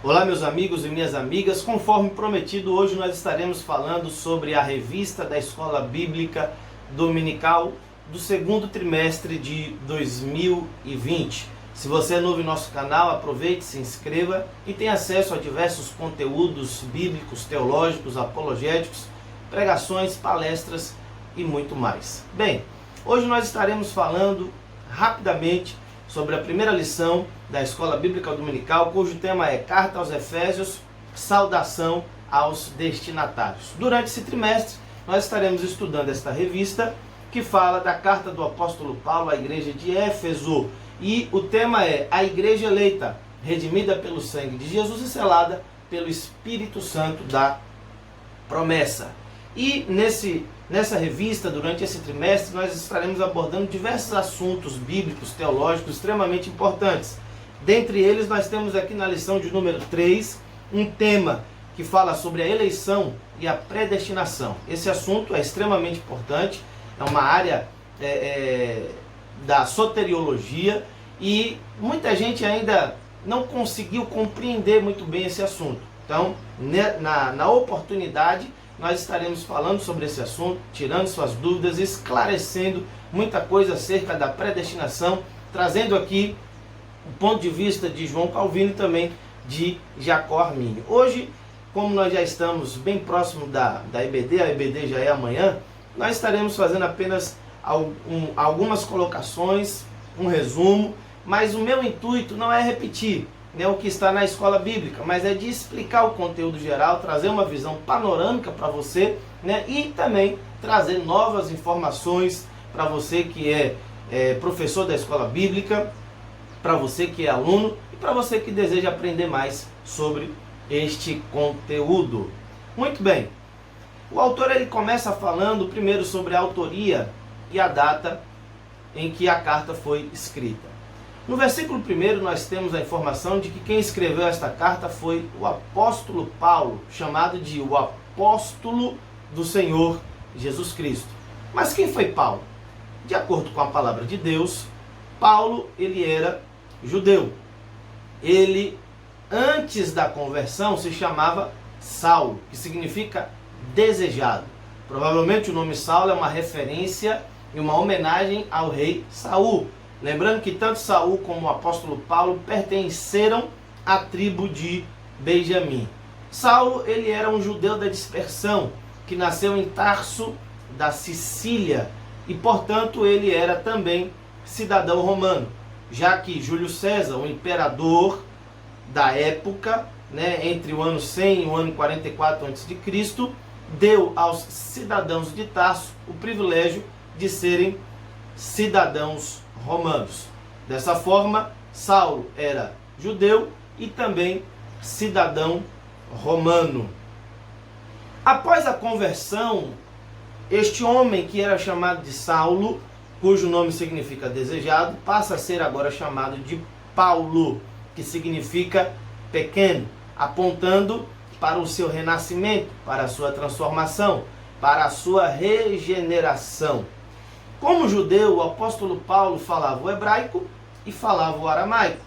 Olá, meus amigos e minhas amigas. Conforme prometido, hoje nós estaremos falando sobre a revista da Escola Bíblica Dominical do segundo trimestre de 2020. Se você é novo em nosso canal, aproveite, se inscreva e tenha acesso a diversos conteúdos bíblicos, teológicos, apologéticos, pregações, palestras e muito mais. Bem, hoje nós estaremos falando rapidamente sobre a primeira lição da Escola Bíblica Dominical, cujo tema é Carta aos Efésios, saudação aos destinatários. Durante esse trimestre, nós estaremos estudando esta revista que fala da carta do apóstolo Paulo à igreja de Éfeso. E o tema é a igreja eleita, redimida pelo sangue de Jesus e selada pelo Espírito Santo da promessa. E nessa revista, durante esse trimestre, nós estaremos abordando diversos assuntos bíblicos, teológicos extremamente importantes. Dentre eles, nós temos aqui na lição de número 3, um tema que fala sobre a eleição e a predestinação. Esse assunto é extremamente importante, é uma área da soteriologia e muita gente ainda não conseguiu compreender muito bem esse assunto. Então, na oportunidade, nós estaremos falando sobre esse assunto, tirando suas dúvidas, esclarecendo muita coisa acerca da predestinação, trazendo aqui o ponto de vista de João Calvino e também de Jacó Armínio. Hoje, como nós já estamos bem próximo da EBD, a EBD já é amanhã, nós estaremos fazendo apenas algumas colocações, um resumo, mas o meu intuito não é repetir o que está na escola bíblica, mas é de explicar o conteúdo geral, trazer uma visão panorâmica para você, e também trazer novas informações para você que é professor da escola bíblica, para você que é aluno e para você que deseja aprender mais sobre este conteúdo. Muito bem, o autor ele começa falando primeiro sobre a autoria e a data em que a carta foi escrita. No versículo 1 nós temos a informação de que quem escreveu esta carta foi o apóstolo Paulo, chamado de o apóstolo do Senhor Jesus Cristo. Mas quem foi Paulo? De acordo com a palavra de Deus, Paulo ele era judeu. Ele, antes da conversão, se chamava Saulo, que significa desejado. Provavelmente o nome Saulo é uma referência e uma homenagem ao rei Saul. Lembrando que tanto Saul como o apóstolo Paulo pertenceram à tribo de Benjamim. Saulo ele era um judeu da dispersão, que nasceu em Tarso, da Sicília, e portanto ele era também cidadão romano, já que Júlio César, o imperador da época, entre o ano 100 e o ano 44 a.C., deu aos cidadãos de Tarso o privilégio de serem cidadãos romanos. Dessa forma, Saulo era judeu e também cidadão romano. Após a conversão, este homem que era chamado de Saulo, cujo nome significa desejado, passa a ser agora chamado de Paulo, que significa pequeno, apontando para o seu renascimento, para a sua transformação, para a sua regeneração. Como judeu, o apóstolo Paulo falava o hebraico e falava o aramaico.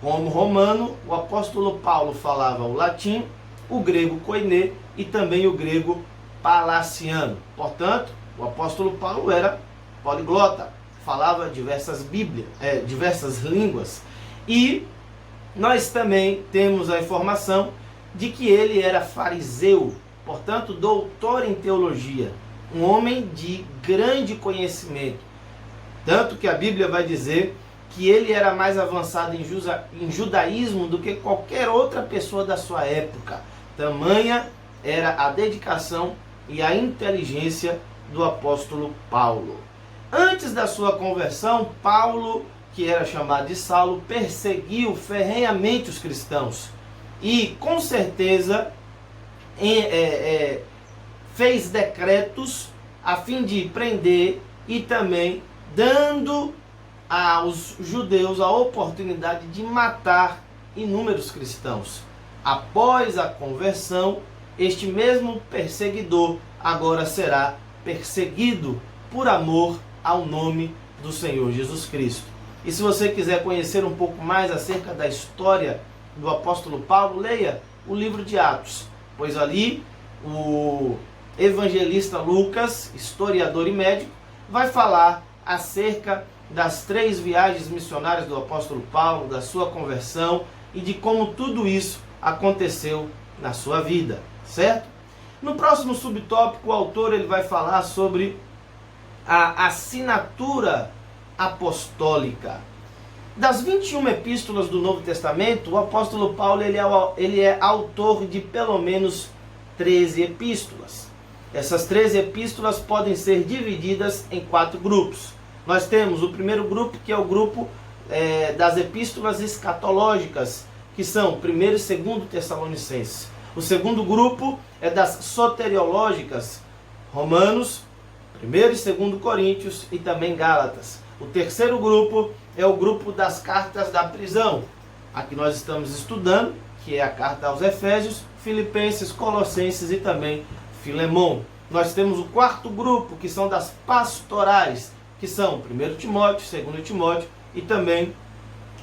Como romano, o apóstolo Paulo falava o latim, o grego koiné e também o grego palaciano. Portanto, o apóstolo Paulo era poliglota, falava diversas línguas. E nós também temos a informação de que ele era fariseu, portanto, doutor em teologia, um homem de grande conhecimento. Tanto que a Bíblia vai dizer que ele era mais avançado em judaísmo do que qualquer outra pessoa da sua época. Tamanha era a dedicação e a inteligência do apóstolo Paulo. Antes da sua conversão, Paulo, que era chamado de Saulo, perseguiu ferrenhamente os cristãos. E, com certeza, fez decretos a fim de prender e também dando aos judeus a oportunidade de matar inúmeros cristãos. Após a conversão, este mesmo perseguidor agora será perseguido por amor ao nome do Senhor Jesus Cristo. E se você quiser conhecer um pouco mais acerca da história do apóstolo Paulo, leia o livro de Atos, pois ali o evangelista Lucas, historiador e médico, vai falar acerca das 3 viagens missionárias do apóstolo Paulo, da sua conversão e de como tudo isso aconteceu na sua vida, certo? No próximo subtópico, o autor ele vai falar sobre a assinatura apostólica. Das 21 epístolas do Novo Testamento, o apóstolo Paulo ele é autor de pelo menos 13 epístolas. Essas 13 epístolas podem ser divididas em 4 grupos. Nós temos o primeiro grupo, que é o grupo das epístolas escatológicas, que são 1º e 2º Tessalonicenses. O segundo grupo é das soteriológicas, Romanos, 1º e 2º Coríntios e também Gálatas. O terceiro grupo é o grupo das cartas da prisão, a que nós estamos estudando, que é a carta aos Efésios, Filipenses, Colossenses e também Filemon. Nós temos o quarto grupo, que são das pastorais, que são 1 Timóteo, 2 Timóteo e também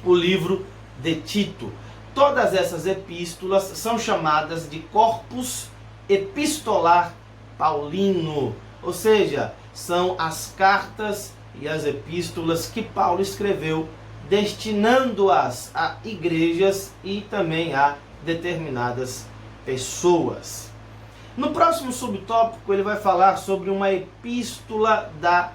o livro de Tito. Todas essas epístolas são chamadas de corpus epistolar paulino, ou seja, são as cartas e as epístolas que Paulo escreveu, destinando-as a igrejas e também a determinadas pessoas. No próximo subtópico, ele vai falar sobre uma epístola da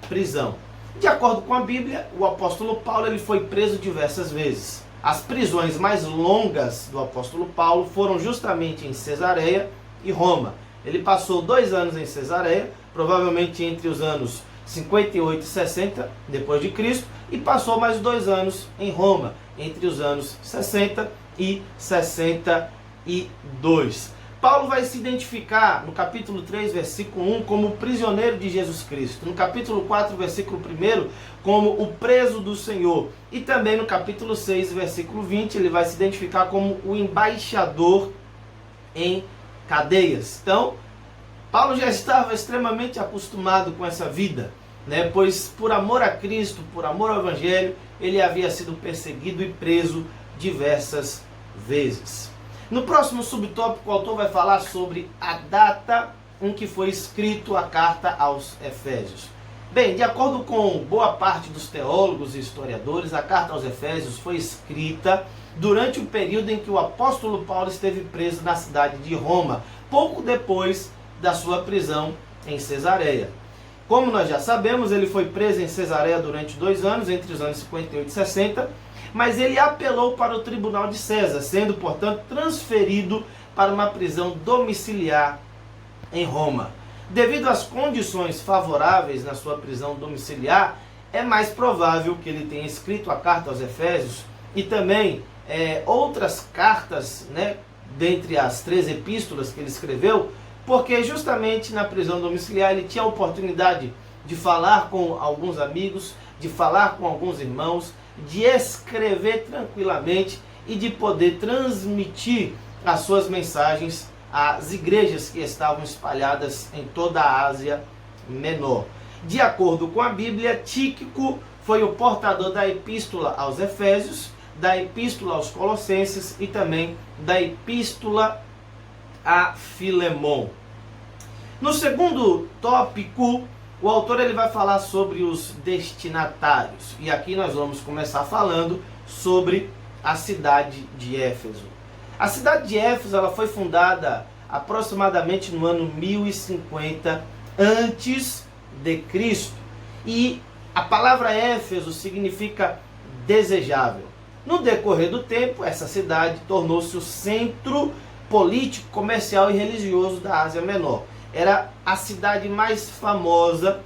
prisão. De acordo com a Bíblia, o apóstolo Paulo ele foi preso diversas vezes. As prisões mais longas do apóstolo Paulo foram justamente em Cesareia e Roma. Ele passou 2 anos em Cesareia, provavelmente entre os anos 58 e 60 depois de Cristo, e passou mais 2 anos em Roma, entre os anos 60 e 62. Paulo vai se identificar no capítulo 3, versículo 1, como prisioneiro de Jesus Cristo. No capítulo 4, versículo 1, como o preso do Senhor. E também no capítulo 6, versículo 20, ele vai se identificar como o embaixador em cadeias. Então, Paulo já estava extremamente acostumado com essa vida, né? Pois por amor a Cristo, por amor ao Evangelho, ele havia sido perseguido e preso diversas vezes. No próximo subtópico, o autor vai falar sobre a data em que foi escrito a carta aos Efésios. Bem, de acordo com boa parte dos teólogos e historiadores, a carta aos Efésios foi escrita durante o período em que o apóstolo Paulo esteve preso na cidade de Roma, pouco depois da sua prisão em Cesareia. Como nós já sabemos, ele foi preso em Cesareia durante 2 anos, entre os anos 58 e 60, mas ele apelou para o tribunal de César, sendo, portanto, transferido para uma prisão domiciliar em Roma. Devido às condições favoráveis na sua prisão domiciliar, é mais provável que ele tenha escrito a carta aos Efésios e também outras cartas, né, dentre as 13 epístolas que ele escreveu, porque justamente na prisão domiciliar ele tinha a oportunidade de falar com alguns amigos, de falar com alguns irmãos, de escrever tranquilamente e de poder transmitir as suas mensagens às igrejas que estavam espalhadas em toda a Ásia Menor. De acordo com a Bíblia, Tíquico foi o portador da epístola aos Efésios, da epístola aos Colossenses e também da epístola a Filemon. No segundo tópico, o autor ele vai falar sobre os destinatários. E aqui nós vamos começar falando sobre a cidade de Éfeso. A cidade de Éfeso ela foi fundada aproximadamente no ano 1050 antes de Cristo. E a palavra Éfeso significa desejável. No decorrer do tempo, essa cidade tornou-se o centro político, comercial e religioso da Ásia Menor. Era a cidade mais famosa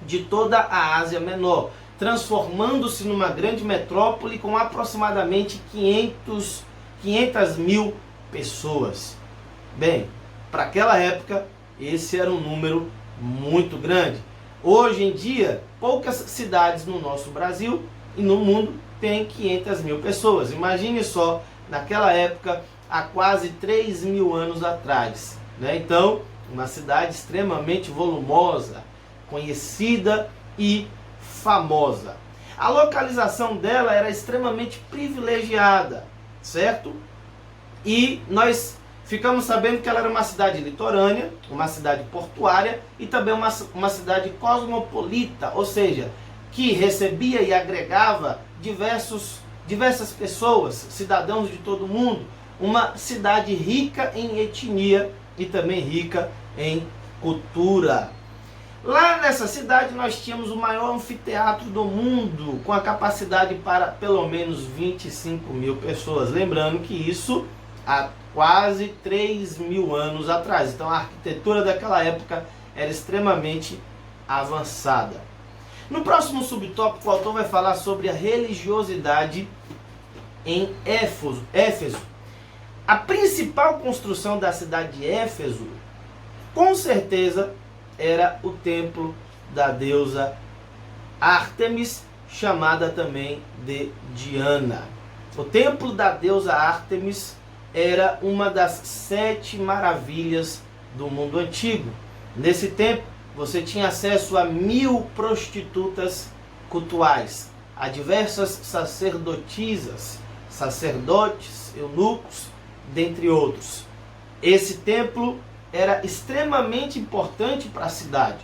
de toda a Ásia Menor, transformando-se numa grande metrópole com aproximadamente 500 mil pessoas. Bem, para aquela época, esse era um número muito grande. Hoje em dia, poucas cidades no nosso Brasil e no mundo têm 500 mil pessoas. Imagine só, naquela época, há quase 3 mil anos atrás, né? Então, uma cidade extremamente volumosa, conhecida e famosa. A localização dela era extremamente privilegiada, certo? E nós ficamos sabendo que ela era uma cidade litorânea, uma cidade portuária e também uma cidade cosmopolita, ou seja, que recebia e agregava diversas pessoas, cidadãos de todo mundo, uma cidade rica em etnia e também rica em cultura. Lá nessa cidade nós tínhamos o maior anfiteatro do mundo, com a capacidade para pelo menos 25 mil pessoas. Lembrando que isso há quase 3 mil anos atrás. Então a arquitetura daquela época era extremamente avançada. No próximo subtópico, o autor vai falar sobre a religiosidade em Éfeso. A principal construção da cidade de Éfeso, com certeza, era o templo da deusa Ártemis, chamada também de Diana. O templo da deusa Ártemis era uma das 7 maravilhas do mundo antigo. Nesse tempo, você tinha acesso a 1000 prostitutas cultuais, a diversas sacerdotisas, sacerdotes, eunucos, dentre outros. Esse templo era extremamente importante para a cidade,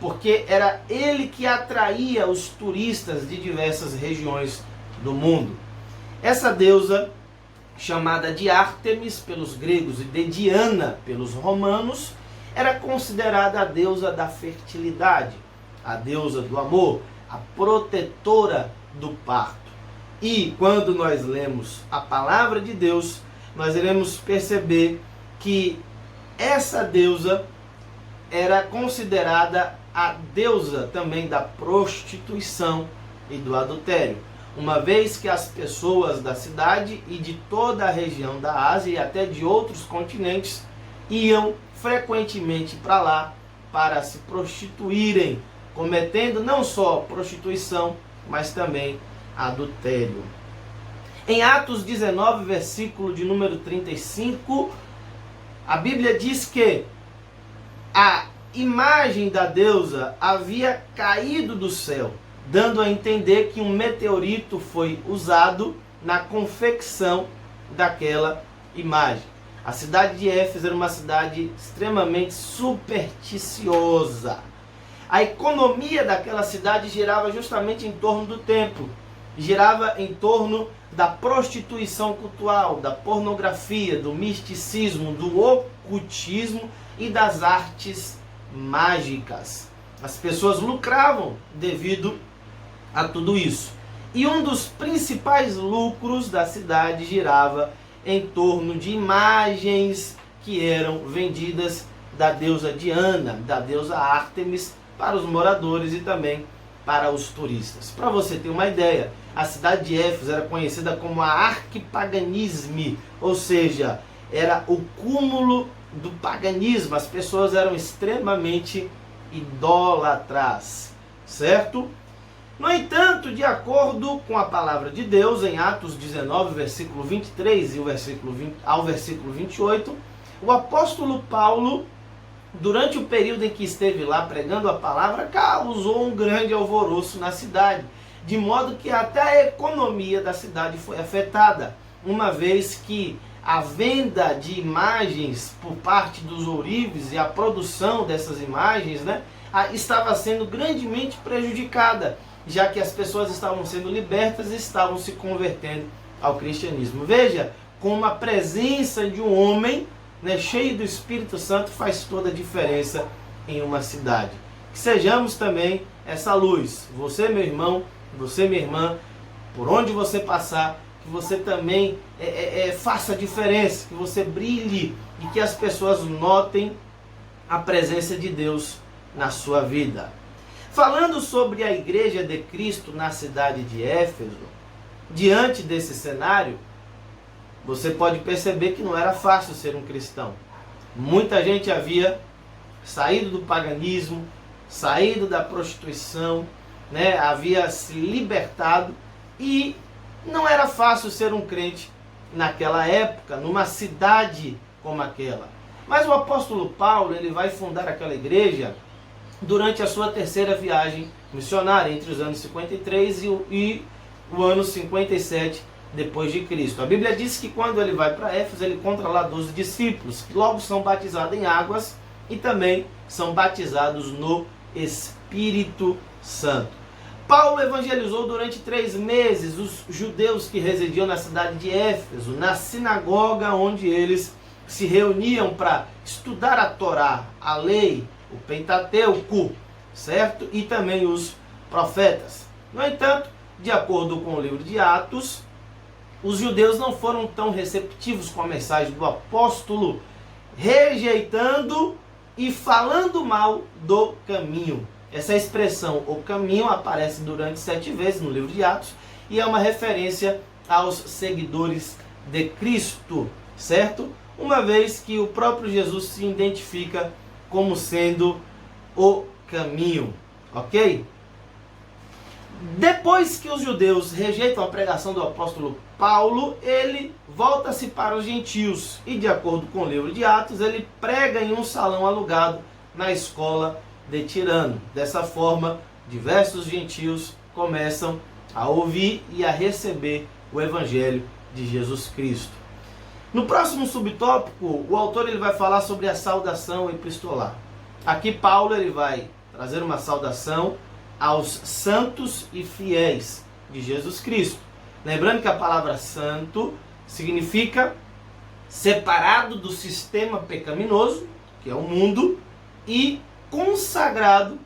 porque era ele que atraía os turistas de diversas regiões do mundo. Essa deusa, chamada de Ártemis pelos gregos e de Diana pelos romanos, era considerada a deusa da fertilidade, a deusa do amor, a protetora do parto. E quando nós lemos a palavra de Deus, nós iremos perceber que essa deusa era considerada a deusa também da prostituição e do adultério, uma vez que as pessoas da cidade e de toda a região da Ásia e até de outros continentes iam frequentemente para lá para se prostituírem, cometendo não só prostituição, mas também adultério. Em Atos 19, versículo de número 35, a Bíblia diz que a imagem da deusa havia caído do céu, dando a entender que um meteorito foi usado na confecção daquela imagem. A cidade de Éfeso era uma cidade extremamente supersticiosa. A economia daquela cidade girava justamente em torno do templo, girava em torno da prostituição cultural, da pornografia, do misticismo, do ocultismo e das artes mágicas. As pessoas lucravam devido a tudo isso. E um dos principais lucros da cidade girava em torno de imagens que eram vendidas da deusa Diana, da deusa Ártemis, para os moradores e também para os turistas. Para você ter uma ideia, a cidade de Éfeso era conhecida como a arquipaganisme, ou seja, era o cúmulo do paganismo. As pessoas eram extremamente idólatras, certo? No entanto, de acordo com a palavra de Deus, em Atos 19, versículo 23 e ao versículo 28, o apóstolo Paulo, durante o período em que esteve lá pregando a palavra, causou um grande alvoroço na cidade, de modo que até a economia da cidade foi afetada, uma vez que a venda de imagens por parte dos ourives e a produção dessas imagens, estava sendo grandemente prejudicada, já que as pessoas estavam sendo libertas e estavam se convertendo ao cristianismo. Veja como a presença de um homem, cheio do Espírito Santo, faz toda a diferença em uma cidade. Que sejamos também essa luz. Você, meu irmão, você, minha irmã, por onde você passar, que você também faça a diferença, que você brilhe e que as pessoas notem a presença de Deus na sua vida. Falando sobre a igreja de Cristo na cidade de Éfeso, diante desse cenário, você pode perceber que não era fácil ser um cristão. Muita gente havia saído do paganismo, saído da prostituição, havia se libertado e não era fácil ser um crente naquela época, numa cidade como aquela. Mas o apóstolo Paulo, ele vai fundar aquela igreja durante a sua terceira viagem missionária, entre os anos 53 e o ano 57 depois de Cristo. A Bíblia diz que quando ele vai para Éfeso, ele encontra lá 12 discípulos, que logo são batizados em águas e também são batizados no Espírito Santo. Paulo evangelizou durante 3 meses os judeus que residiam na cidade de Éfeso, na sinagoga onde eles se reuniam para estudar a Torá, a lei, o Pentateuco, certo? E também os profetas. No entanto, de acordo com o livro de Atos, os judeus não foram tão receptivos com a mensagem do apóstolo, rejeitando e falando mal do caminho. Essa expressão, o caminho, aparece durante 7 vezes no livro de Atos e é uma referência aos seguidores de Cristo, certo? Uma vez que o próprio Jesus se identifica como sendo o caminho, ok? Depois que os judeus rejeitam a pregação do apóstolo Paulo, ele volta-se para os gentios e, de acordo com o livro de Atos, ele prega em um salão alugado na escola de Tirano. Dessa forma, diversos gentios começam a ouvir e a receber o evangelho de Jesus Cristo. No próximo subtópico, o autor ele vai falar sobre a saudação epistolar. Aqui Paulo ele vai trazer uma saudação aos santos e fiéis de Jesus Cristo. Lembrando que a palavra santo significa separado do sistema pecaminoso, que é o mundo, e consagrado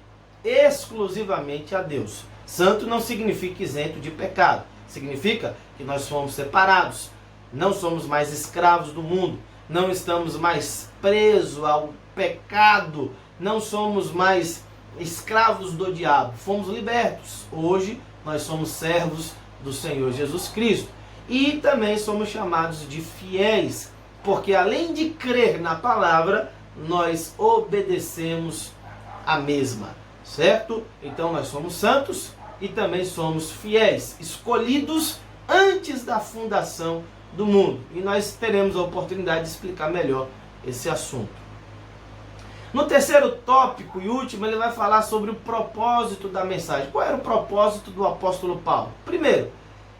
exclusivamente a Deus. Santo não significa isento de pecado. Significa que nós fomos separados. Não somos mais escravos do mundo. Não estamos mais presos ao pecado. Não somos mais escravos do diabo. Fomos libertos. Hoje nós somos servos do Senhor Jesus Cristo. E também somos chamados de fiéis. Porque além de crer na palavra, nós obedecemos a mesma, certo? Então nós somos santos e também somos fiéis, escolhidos antes da fundação do mundo. E nós teremos a oportunidade de explicar melhor esse assunto. No terceiro tópico e último, ele vai falar sobre o propósito da mensagem. Qual era o propósito do apóstolo Paulo? Primeiro,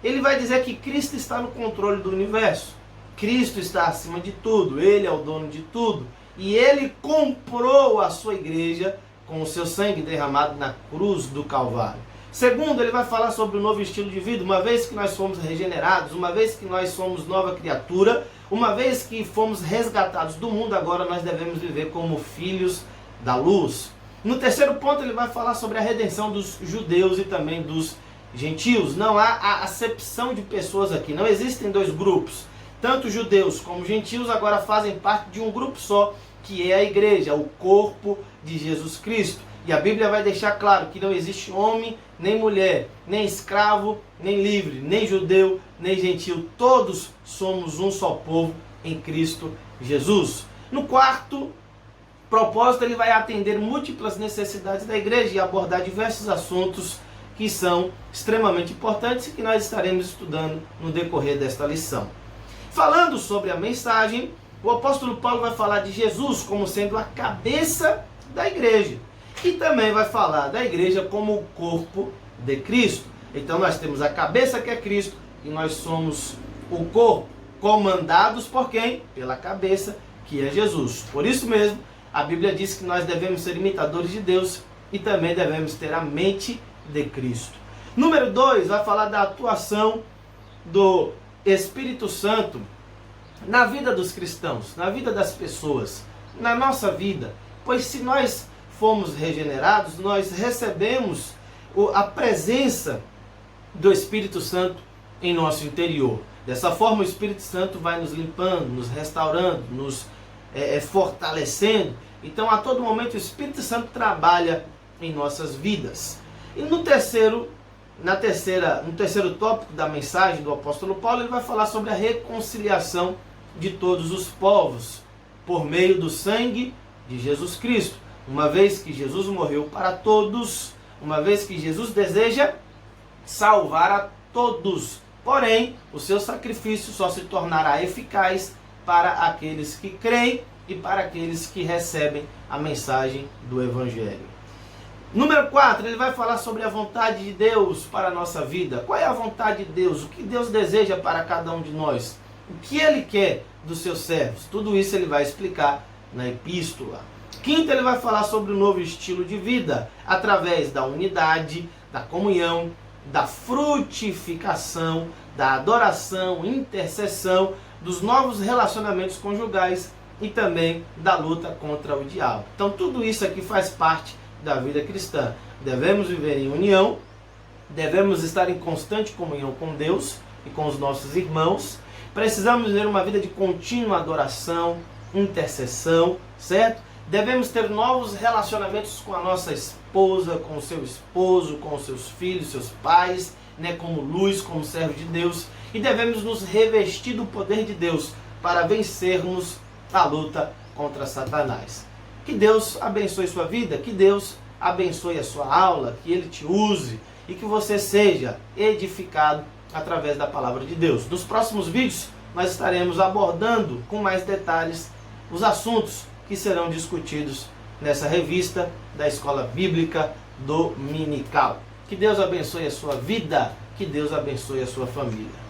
ele vai dizer que Cristo está no controle do universo. Cristo está acima de tudo, ele é o dono de tudo. E ele comprou a sua igreja com o seu sangue derramado na cruz do Calvário. Segundo, ele vai falar sobre o novo estilo de vida. Uma vez que nós fomos regenerados, uma vez que nós somos nova criatura, uma vez que fomos resgatados do mundo, agora nós devemos viver como filhos da luz. No terceiro ponto, ele vai falar sobre a redenção dos judeus e também dos gentios. Não há a acepção de pessoas aqui, não existem 2 grupos. Tanto judeus como gentios agora fazem parte de um grupo só, que é a igreja, o corpo de Jesus Cristo. E a Bíblia vai deixar claro que não existe homem, nem mulher, nem escravo, nem livre, nem judeu, nem gentil. Todos somos um só povo em Cristo Jesus. No quarto propósito, ele vai atender múltiplas necessidades da igreja e abordar diversos assuntos que são extremamente importantes e que nós estaremos estudando no decorrer desta lição. Falando sobre a mensagem, o apóstolo Paulo vai falar de Jesus como sendo a cabeça da igreja. E também vai falar da igreja como o corpo de Cristo. Então nós temos a cabeça, que é Cristo, e nós somos o corpo, comandados por quem? Pela cabeça, que é Jesus. Por isso mesmo, a Bíblia diz que nós devemos ser imitadores de Deus e também devemos ter a mente de Cristo. Número 2, vai falar da atuação do Espírito Santo na vida dos cristãos, na vida das pessoas, na nossa vida. Pois se nós fomos regenerados, nós recebemos a presença do Espírito Santo em nosso interior. Dessa forma, o Espírito Santo vai nos limpando, nos restaurando, nos fortalecendo. Então, a todo momento, o Espírito Santo trabalha em nossas vidas. E no terceiro tópico da mensagem do apóstolo Paulo, ele vai falar sobre a reconciliação de todos os povos por meio do sangue de Jesus Cristo. Uma vez que Jesus morreu para todos, uma vez que Jesus deseja salvar a todos. Porém, o seu sacrifício só se tornará eficaz para aqueles que creem e para aqueles que recebem a mensagem do Evangelho. Número 4, ele vai falar sobre a vontade de Deus para a nossa vida. Qual é a vontade de Deus? O que Deus deseja para cada um de nós? O que Ele quer dos seus servos? Tudo isso ele vai explicar na epístola. Quinto, ele vai falar sobre o novo estilo de vida, através da unidade, da comunhão, da frutificação, da adoração, intercessão, dos novos relacionamentos conjugais e também da luta contra o diabo. Então tudo isso aqui faz parte da vida cristã. Devemos viver em união, devemos estar em constante comunhão com Deus e com os nossos irmãos. Precisamos viver uma vida de contínua adoração, intercessão, certo? Devemos ter novos relacionamentos com a nossa esposa, com o seu esposo, com os seus filhos, seus pais, como luz, como servo de Deus. E devemos nos revestir do poder de Deus para vencermos a luta contra Satanás. Que Deus abençoe sua vida, que Deus abençoe a sua aula, que Ele te use e que você seja edificado através da palavra de Deus. Nos próximos vídeos nós estaremos abordando com mais detalhes os assuntos que serão discutidos nessa revista da Escola Bíblica Dominical. Que Deus abençoe a sua vida, que Deus abençoe a sua família.